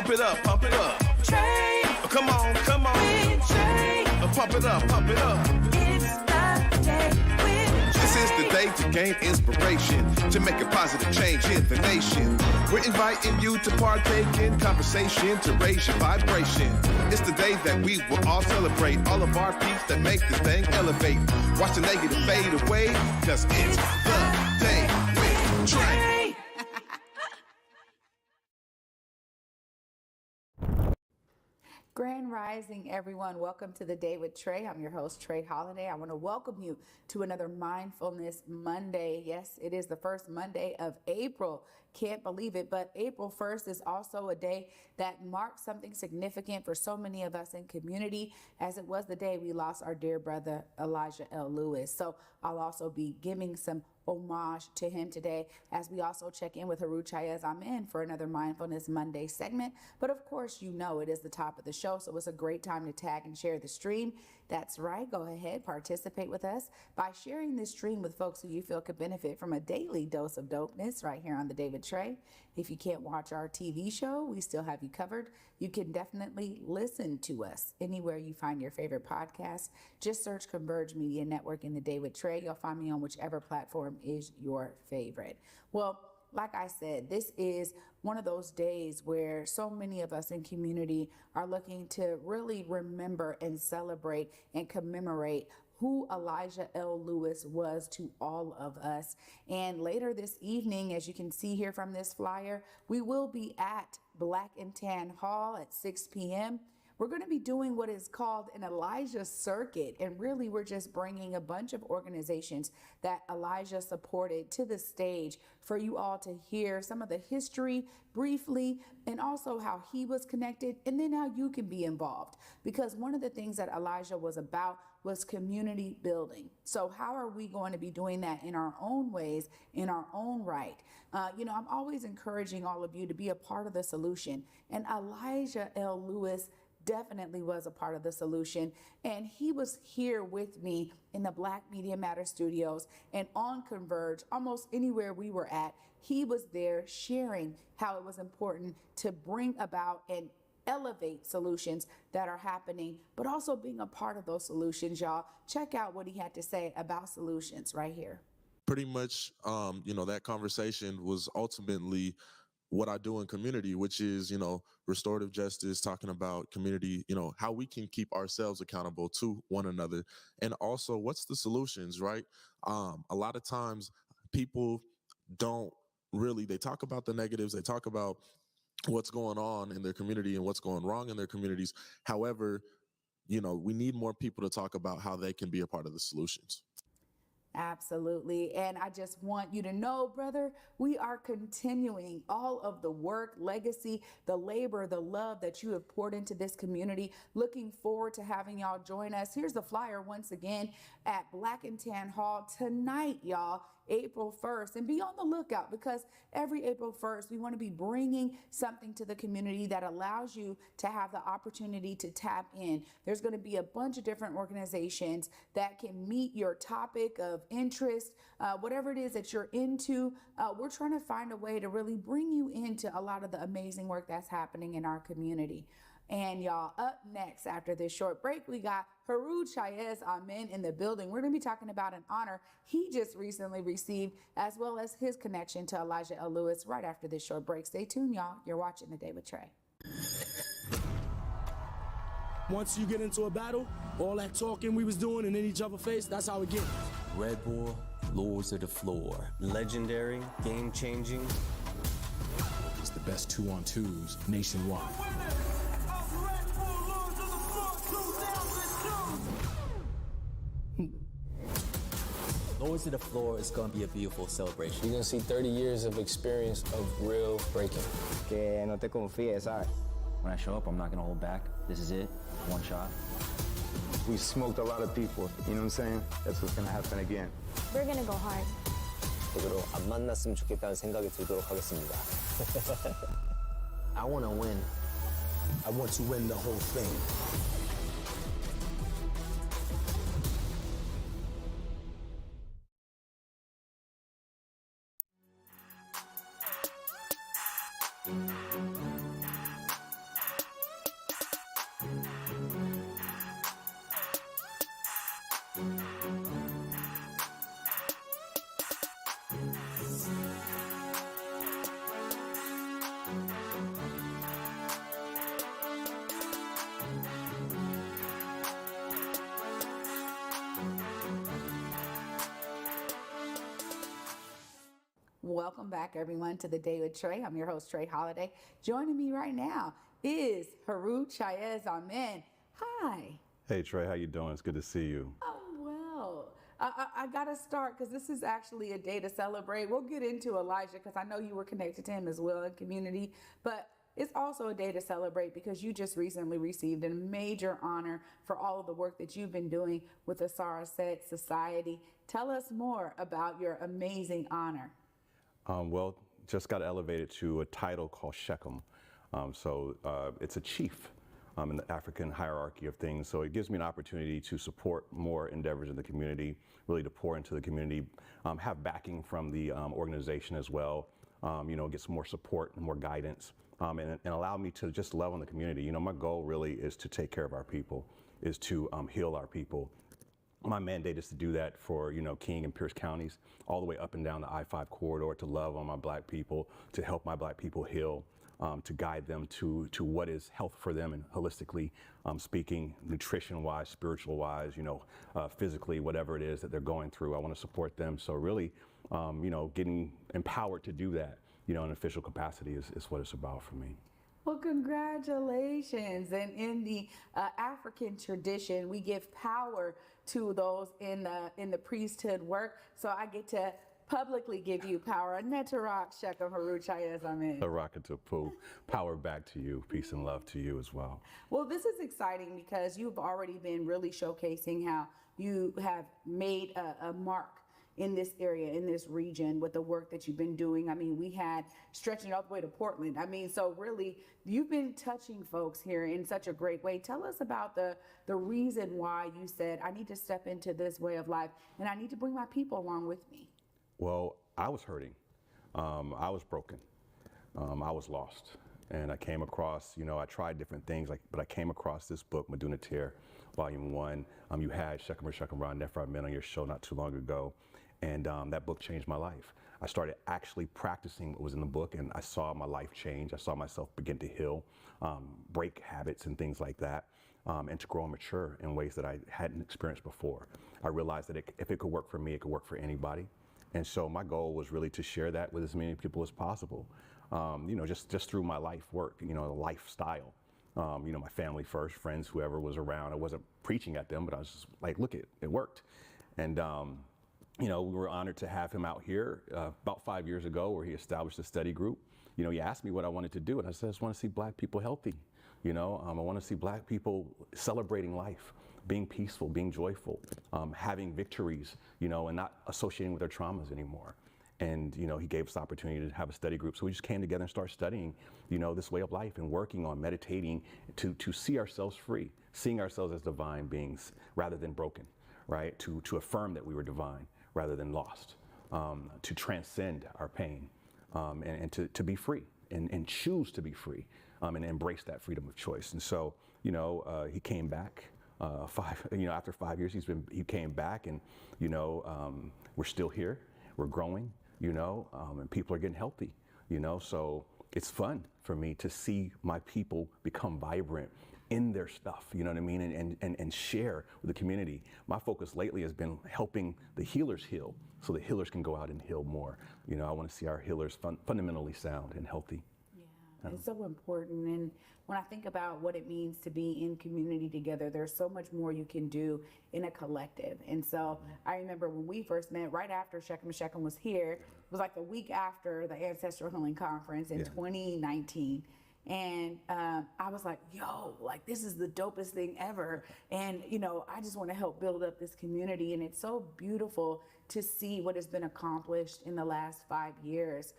Pump it up, pump it up. Trae. Oh, come on, come on. With Trae. Pump it up, pump it up. It's the day with Trae. This is the day to gain inspiration, to make a positive change in the nation. We're inviting you to partake in conversation, to raise your vibration. It's the day that we will all celebrate all of our peace that make this thing elevate. Watch the negative fade away, cause it's the day with Trae. Grand Rising, everyone. Welcome to the Day with Trae. I'm your host, Trae Holiday. I want to welcome you to another Mindfulness Monday. Yes, it is the first Monday of April. Can't believe it, but April 1st is also a day that marks something significant for so many of us in community, as it was the day we lost our dear brother, Elijah L. Lewis. So I'll also be giving some homage to him today, as we also check in with Heru TchaasAmen for another Mindfulness Monday segment. But of course, you know it is the top of the show, so it's a great time to tag and share the stream. That's right. Go ahead, participate with us by sharing this stream with folks who you feel could benefit from a daily dose of dopeness right here on the Day with Trae. If you can't watch our TV show, we still have you covered. You can definitely listen to us anywhere you find your favorite podcast. Just search Converge Media Network in the Day with Trae. You'll find me on whichever platform is your favorite. Well, like I said, this is one of those days where so many of us in community are looking to really remember and celebrate and commemorate who Elijah L. Lewis was to all of us. And later this evening, as you can see here from this flyer, we will be at Black and Tan Hall at 6 p.m. We're going to be doing what is called an Elijah Circuit. And really, we're just bringing a bunch of organizations that Elijah supported to the stage for you all to hear some of the history briefly, and also how he was connected, and then how you can be involved. Because one of the things that Elijah was about was community building. So how are we going to be doing that in our own ways, in our own right? I'm always encouraging all of you to be a part of the solution. And Elijah L. Lewis definitely was a part of the solution. And he was here with me in the Black Media Matter studios and on Converge, almost anywhere we were at. He was there sharing how it was important to bring about and elevate solutions that are happening, but also being a part of those solutions, y'all. Check out what he had to say about solutions right here. Pretty much, that conversation was ultimately what I do in community, which is, restorative justice, talking about community, how we can keep ourselves accountable to one another. And also, what's the solutions, right? A lot of times people don't really, they talk about the negatives, they talk about what's going on in their community and what's going wrong in their communities. However, we need more people to talk about how they can be a part of the solutions. Absolutely. And I just want you to know, brother, we are continuing all of the work, legacy, the labor, the love that you have poured into this community. Looking forward to having y'all join us. Here's the flyer once again at Black and Tan Hall tonight, y'all. April 1st, and be on the lookout, because every April 1st, we want to be bringing something to the community that allows you to have the opportunity to tap in. There's going to be a bunch of different organizations that can meet your topic of interest, whatever it is that you're into. We're trying to find a way to really bring you into a lot of the amazing work that's happening in our community. And y'all, up next after this short break, we got Heru TchaasAmen in the building. We're going to be talking about an honor he just recently received, as well as his connection to Elijah L. Lewis, right after this short break. Stay tuned, y'all. You're watching The Day with Trae. Once you get into a battle, all that talking we was doing and in each other's face, that's how it gets. Red Bull, Lords of the Floor. Legendary, game-changing. It's the best 2-on-2s nationwide. Lords of the Floor is going to be a beautiful celebration. You're going to see 30 years of experience of real breaking. Que no te confíes, ¿sabes? When I show up, I'm not going to hold back. This is it. One shot. We smoked a lot of people. You know what I'm saying? That's what's going to happen again. We're going to go hard. 으로 안 만났으면 좋겠다는 생각이 들도록 하겠습니다. I want to win. I want to win the whole thing. Welcome back, everyone, to the Day with Trae. I'm your host, Trae Holiday. Joining me right now is Heru TchaasAmen. Hi. Hey Trae, how you doing? It's good to see you. Oh, well, I got to start because this is actually a day to celebrate. We'll get into Elijah because I know you were connected to him as well in community, but it's also a day to celebrate because you just recently received a major honor for all of the work that you've been doing with the Saroset Society. Tell us more about your amazing honor. Well, just got elevated to a title called Shechem. It's a chief in the African hierarchy of things. So it gives me an opportunity to support more endeavors in the community, really to pour into the community, have backing from the organization as well, get some more support and more guidance, and allow me to just love on the community. My goal really is to take care of our people, is to heal our people. My mandate is to do that for, King and Pierce counties, all the way up and down the I-5 corridor, to love on my Black people, to help my Black people heal, to guide them to what is health for them, and holistically speaking, nutrition-wise, spiritual-wise, physically, whatever it is that they're going through. I want to support them. So really, getting empowered to do that, in an official capacity is what it's about for me. Well, congratulations. And in the African tradition, we give power to those in the priesthood work. So I get to publicly give you power. Netarach Shechem Heru TchaasAmen. Arakatapu. Power back to you. Peace and love to you as well. Well, this is exciting because you've already been really showcasing how you have made a mark in this area, in this region, with the work that you've been doing. I mean, we had stretching all the way to Portland. I mean, so really, you've been touching folks here in such a great way. Tell us about the reason why you said, I need to step into this way of life and I need to bring my people along with me. Well, I was hurting. I was broken. I was lost. And I came across, I tried different things, but I came across this book, Meduna Tear, Volume 1. You had Shechem Ron Nephra on your show not too long ago. And that book changed my life. I started actually practicing what was in the book, and I saw my life change. I saw myself begin to heal, break habits and things like that, and to grow and mature in ways that I hadn't experienced before. I realized that if it could work for me, it could work for anybody. And so my goal was really to share that with as many people as possible, just through my life work, the lifestyle. My family first, friends, whoever was around. I wasn't preaching at them, but I was just like, look, it worked. And we were honored to have him out here about 5 years ago, where he established a study group. He asked me what I wanted to do, and I said, I just want to see Black people healthy. I want to see Black people celebrating life, being peaceful, being joyful, having victories, and not associating with their traumas anymore. And, he gave us the opportunity to have a study group. So we just came together and started studying, this way of life and working on meditating to see ourselves free, seeing ourselves as divine beings rather than broken, right? To affirm that we were divine rather than lost, to transcend our pain, and to be free and choose to be free, and embrace that freedom of choice. And so, he came back after 5 years. He came back, and we're still here, we're growing, and people are getting healthy, so it's fun for me to see my people become vibrant in their stuff, you know what I mean, and share with the community. My focus lately has been helping the healers heal, so the healers can go out and heal more. I want to see our healers fundamentally sound and healthy. Yeah, it's so important. And when I think about what it means to be in community together, there's so much more you can do in a collective. And so I remember when we first met, right after Shechem was here, it was like the week after the Ancestral Healing Conference in 2019. And I was like, yo, this is the dopest thing ever. And, I just want to help build up this community. And it's so beautiful to see what has been accomplished in the last 5 years,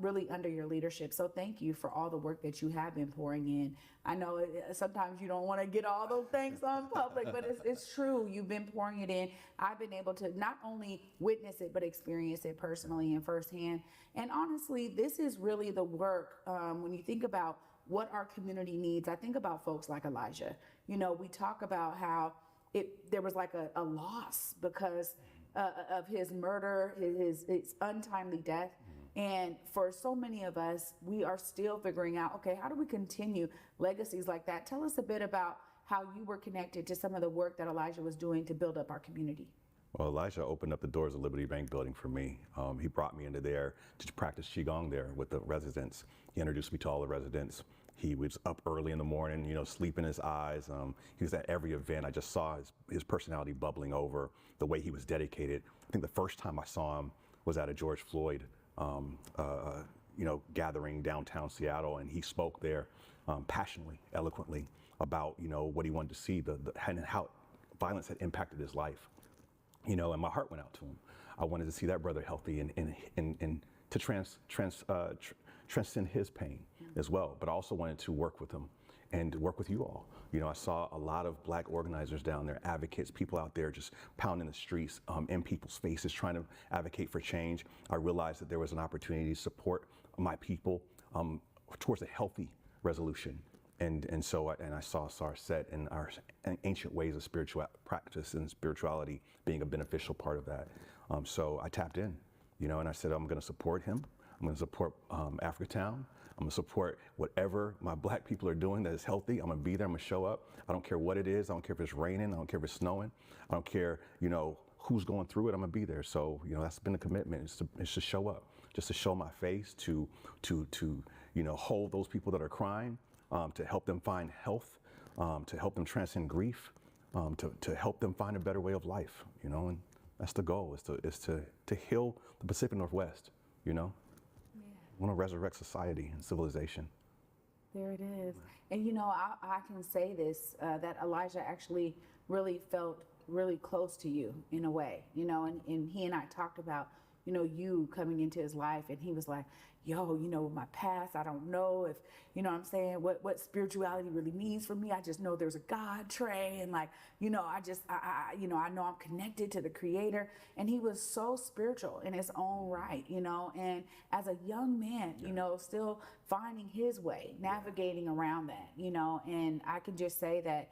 really under your leadership. So thank you for all the work that you have been pouring in. I know sometimes you don't want to get all those thanks on public, but it's true. You've been pouring it in. I've been able to not only witness it, but experience it personally and firsthand. And honestly, this is really the work. When you think about what our community needs, I think about folks like Elijah. We talk about how there was like a loss because of his murder, his untimely death. And for so many of us, we are still figuring out, okay, how do we continue legacies like that? Tell us a bit about how you were connected to some of the work that Elijah was doing to build up our community. Well, Elijah opened up the doors of Liberty Bank building for me. He brought me into there to practice Qigong there with the residents. He introduced me to all the residents. He was up early in the morning, you know, sleep in his eyes. He was at every event. I just saw his personality bubbling over, the way he was dedicated. I think the first time I saw him was at a George Floyd, you know, gathering downtown Seattle, and he spoke there passionately, eloquently about, you know, what he wanted to see, and how violence had impacted his life. You know, and my heart went out to him. I wanted to see that brother healthy and to transcend his pain as well. But I also wanted to work with him and work with you all. You know, I saw a lot of black organizers down there, advocates, people out there just pounding the streets, in people's faces, trying to advocate for change. I realized that there was an opportunity to support my people towards a healthy resolution. And so I saw SAR set in our ancient ways of spiritual practice and spirituality being a beneficial part of that. So I tapped in, you know, and I said, I'm going to support him. I'm going to support Africatown. I'm going to support whatever my black people are doing that is healthy. I'm going to be there. I'm going to show up. I don't care what it is. I don't care if it's raining. I don't care if it's snowing. I don't care, you know, who's going through it. I'm going to be there. So, you know, that's been a commitment. It's to show up, just to show my face, to you know, hold those people that are crying. To help them find health, to help them transcend grief, to help them find a better way of life, you know, and that's the goal, is to heal the Pacific Northwest, you know. Yeah. I want to resurrect society and civilization. There it is. And you know, I can say this, that Elijah actually really felt really close to you in a way, you know, and he and I talked about, you know, you coming into his life, and he was like, yo, you know, my past, I don't know if, you know what I'm saying, what spirituality really means for me. I just know there's a God, Trae, and like, you know, you know, I know I'm connected to the Creator. And he was so spiritual in his own right, you know, and as a young man, you know, still finding his way, navigating around that, you know, and I can just say that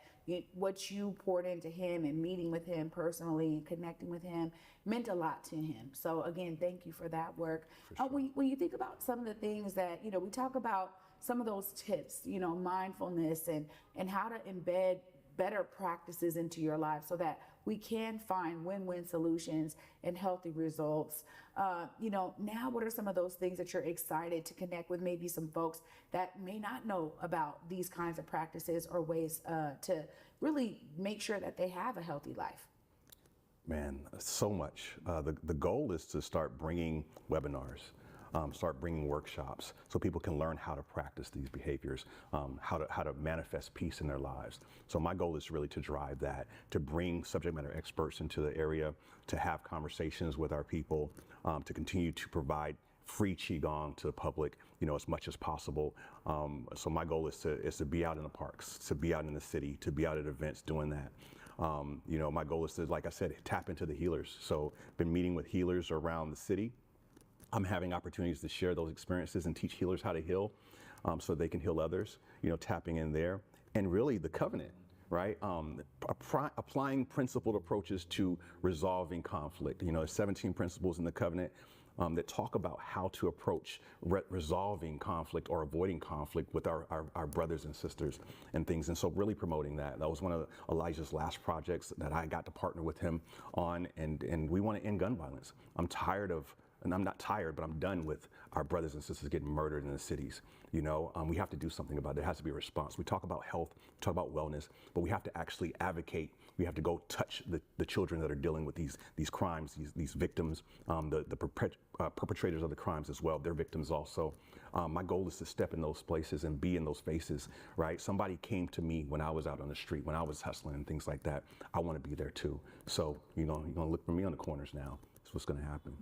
what you poured into him and meeting with him personally and connecting with him meant a lot to him. So again, thank you for that work. Sure. When you think about some of the things that, you know, we talk about some of those tips, you know, mindfulness and how to embed better practices into your life so that we can find win-win solutions and healthy results. You know, now what are some of those things that you're excited to connect with maybe some folks that may not know about these kinds of practices or ways to really make sure that they have a healthy life? Man, so much. The goal is to start bringing webinars, start bringing workshops so people can learn how to practice these behaviors, how to manifest peace in their lives. So my goal is really to drive that, to bring subject matter experts into the area, to have conversations with our people, to continue to provide free Qigong to the public, you know, as much as possible. So my goal is to be out in the parks, to be out in the city, to be out at events doing that. You know, my goal is to, like I said, tap into the healers. So been meeting with healers around the city. I'm having opportunities to share those experiences and teach healers how to heal, so they can heal others, you know, tapping in there. And really the covenant, right? Applying principled approaches to resolving conflict. You know, there's 17 principles in the covenant that talk about how to approach resolving conflict or avoiding conflict with our brothers and sisters and things. And so really promoting that. That was one of Elijah's last projects that I got to partner with him on. And we want to end gun violence. I'm tired of, and I'm not tired, but I'm done with our brothers and sisters getting murdered in the cities. You know, we have to do something about it. There has to be a response. We talk about health, we talk about wellness, but we have to actually advocate. We have to go touch the children that are dealing with these crimes, these victims, the perpetrators of the crimes as well. They're victims also. My goal is to step in those places and be in those faces, right? Somebody came to me when I was out on the street, when I was hustling and things like that. I want to be there too. So, you know, you're going to look for me on the corners now. That's what's going to happen.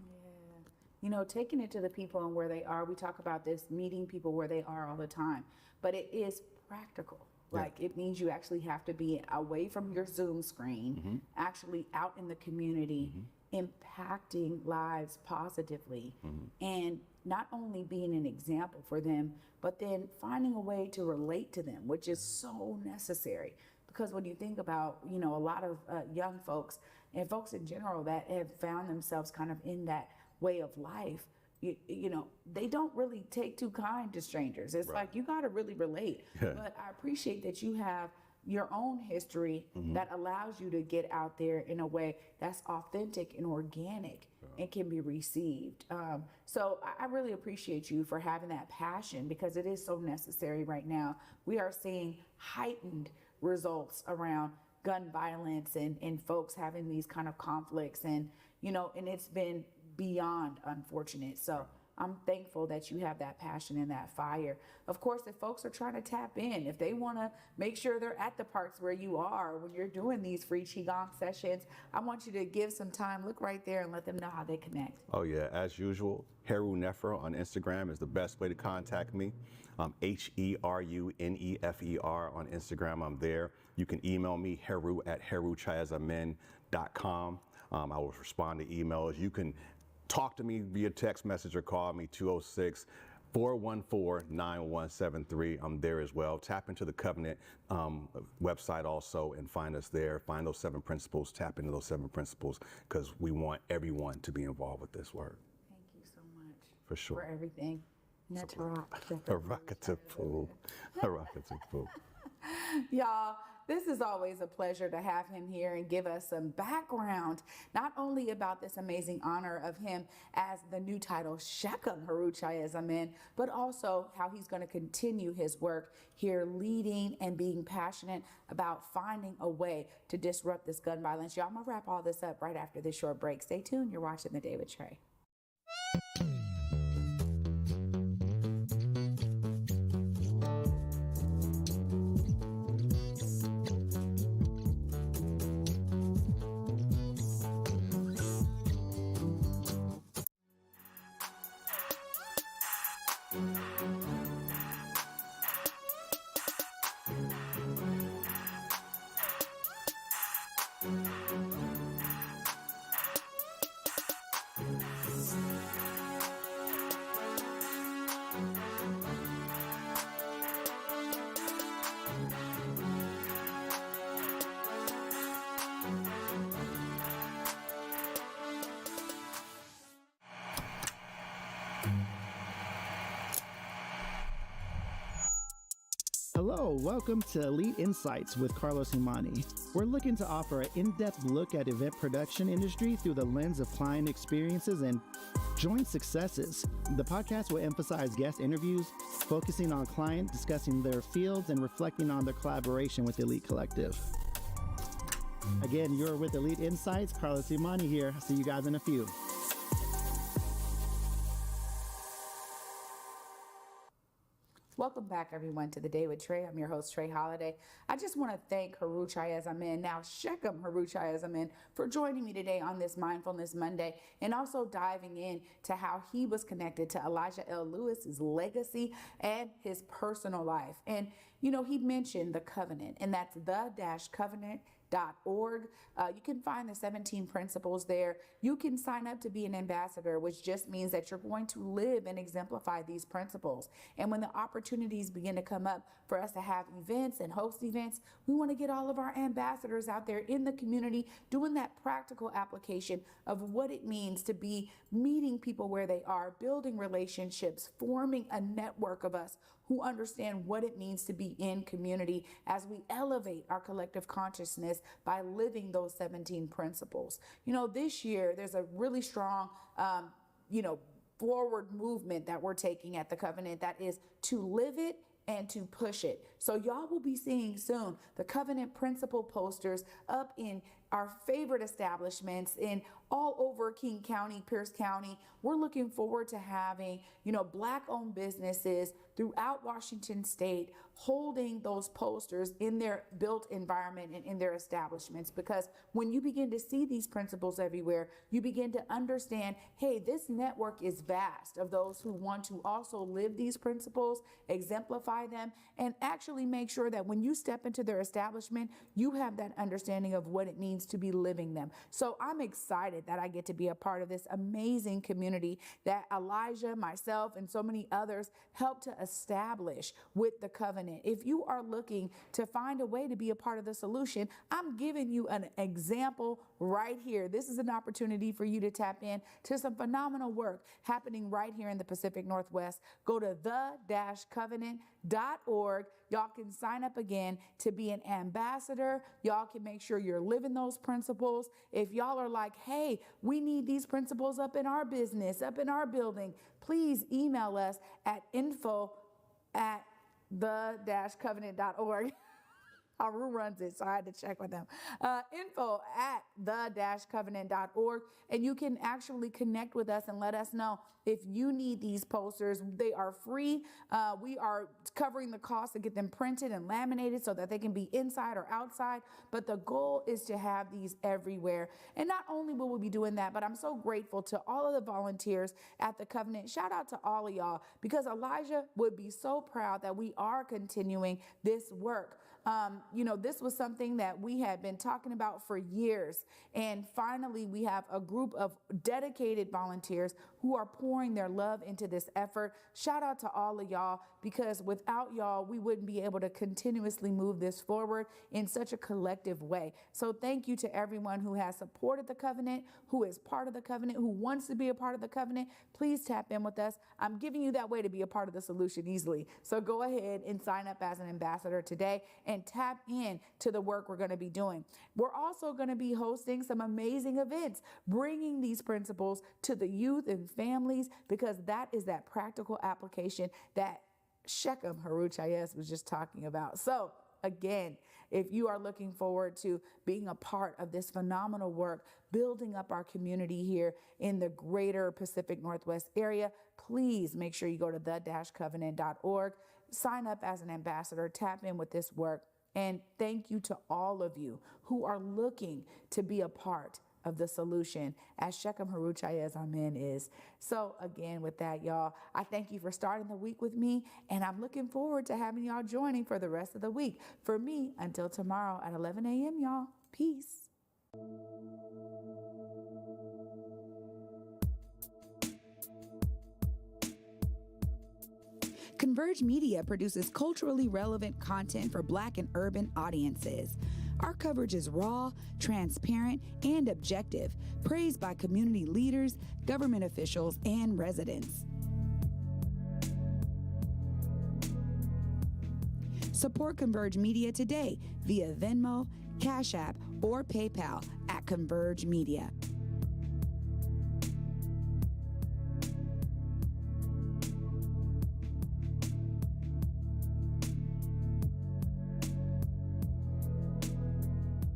You know, taking it to the people and where they are. We talk about this, meeting people where they are all the time, but it is practical. Like it means you actually have to be away from your Zoom screen, actually out in the community, impacting lives positively, and not only being an example for them, but then finding a way to relate to them, which is so necessary. because when you think about, you know, a lot of young folks and folks in general that have found themselves kind of in that way of life, you know, they don't really take too kind to strangers. It's like you got to really relate. But I appreciate that you have your own history that allows you to get out there in a way that's authentic and organic and can be received. So I really appreciate you for having that passion, because it is so necessary right now. We are seeing heightened results around gun violence and folks having these kind of conflicts, and, you know, and it's been beyond unfortunate. So I'm thankful that you have that passion and that fire. Of course, if folks are trying to tap in, if they want to make sure they're at the parks where you are when you're doing these free Qigong sessions, I want you to give some time, look right there and let them know how they connect. Oh yeah, as usual, Heru Nefer on Instagram is the best way to contact me. HeruNefer on Instagram, I'm there. You can email me, Heru at HeruTchaasAmen.com. I will respond to emails. You can talk to me via text message or call me 206-414-9173. I'm there as well. Tap into the Covenant website also and find us there. Find those 7 principles, tap into those 7 principles, because we want everyone to be involved with this work. Thank you so much. For sure. For everything. Y'all, this is always a pleasure to have him here and give us some background, not only about this amazing honor of him as the new title, Shechem Heru TchaasAmen, but also how he's going to continue his work here, leading and being passionate about finding a way to disrupt this gun violence. Y'all, I'm going to wrap all this up right after this short break. Stay tuned. You're watching The Day with Trae. Hello, welcome to Elite Insights with Carlos Imani. We're looking to offer an in-depth look at event production industry through the lens of client experiences and joint successes. The podcast will emphasize guest interviews, focusing on client, discussing their fields, and reflecting on their collaboration with Elite Collective. Again, you're with Elite Insights. Carlos Imani here. See you guys in a few. Welcome back, everyone, to The Day with Trae. I'm your host, Trae Holiday. I just want to thank Heru TchaasAmen, now Shechem Heru TchaasAmen, for joining me today on this Mindfulness Monday, and also diving in to how he was connected to Elijah L. Lewis's legacy and his personal life. And, you know, he mentioned the covenant, and that's the-covenant.org. You can find the 17 principles there. You can sign up to be an ambassador, which just means that you're going to live and exemplify these principles. And when the opportunities begin to come up for us to have events and host events, we want to get all of our ambassadors out there in the community doing that practical application of what it means to be meeting people where they are, building relationships, forming a network of us who understand what it means to be in community as we elevate our collective consciousness by living those 17 principles. You know, this year there's a really strong, forward movement that we're taking at the Covenant that is to live it and to push it. So y'all will be seeing soon the Covenant principle posters up in our favorite establishments in all over King County, Pierce County. We're looking forward to having, Black-owned businesses throughout Washington State holding those posters in their built environment and in their establishments. Because when you begin to see these principles everywhere, you begin to understand, hey, this network is vast of those who want to also live these principles, exemplify them, and actually actually make sure that when you step into their establishment, you have that understanding of what it means to be living them. So I'm excited that I get to be a part of this amazing community that Elijah, myself, and so many others helped to establish with the covenant. If you are looking to find a way to be a part of the solution, I'm giving you an example right here. This is an opportunity for you to tap in to some phenomenal work happening right here in the Pacific Northwest. Go to the-covenant.org. Y'all can sign up again to be an ambassador. Y'all can make sure you're living those principles. If y'all are like, hey, we need these principles up in our business, up in our building, please email us at info@the-covenant.org. Haru runs it, so I had to check with them. Info@the-covenant.org, and you can actually connect with us and let us know if you need these posters. They are free. We are covering the cost to get them printed and laminated so that they can be inside or outside, but the goal is to have these everywhere. And not only will we be doing that, but I'm so grateful to all of the volunteers at the Covenant. Shout out to all of y'all, because Elijah would be so proud that we are continuing this work. This was something that we had been talking about for years. And finally, we have a group of dedicated volunteers who are pouring their love into this effort. Shout out to all of y'all, because without y'all, we wouldn't be able to continuously move this forward in such a collective way. So thank you to everyone who has supported the covenant, who is part of the covenant, who wants to be a part of the covenant. Please tap in with us. I'm giving you that way to be a part of the solution easily. So go ahead and sign up as an ambassador today and tap in to the work we're going to be doing. We're also going to be hosting some amazing events, bringing these principles to the youth and families, because that is that practical application that Heru TchaasAmen was just talking about. So again, if you are looking forward to being a part of this phenomenal work, building up our community here in the greater Pacific Northwest area, please make sure you go to the-covenant.org, sign up as an ambassador, tap in with this work. And thank you to all of you who are looking to be a part of the solution, as Heru TchaasAmen is. So again, with that, y'all, I thank you for starting the week with me, and I'm looking forward to having y'all joining for the rest of the week. For me, until tomorrow at 11 a.m., y'all. Peace. Converge Media produces culturally relevant content for Black and urban audiences. Our coverage is raw, transparent, and objective, praised by community leaders, government officials, and residents. Support Converge Media today via Venmo, Cash App, or PayPal at Converge Media.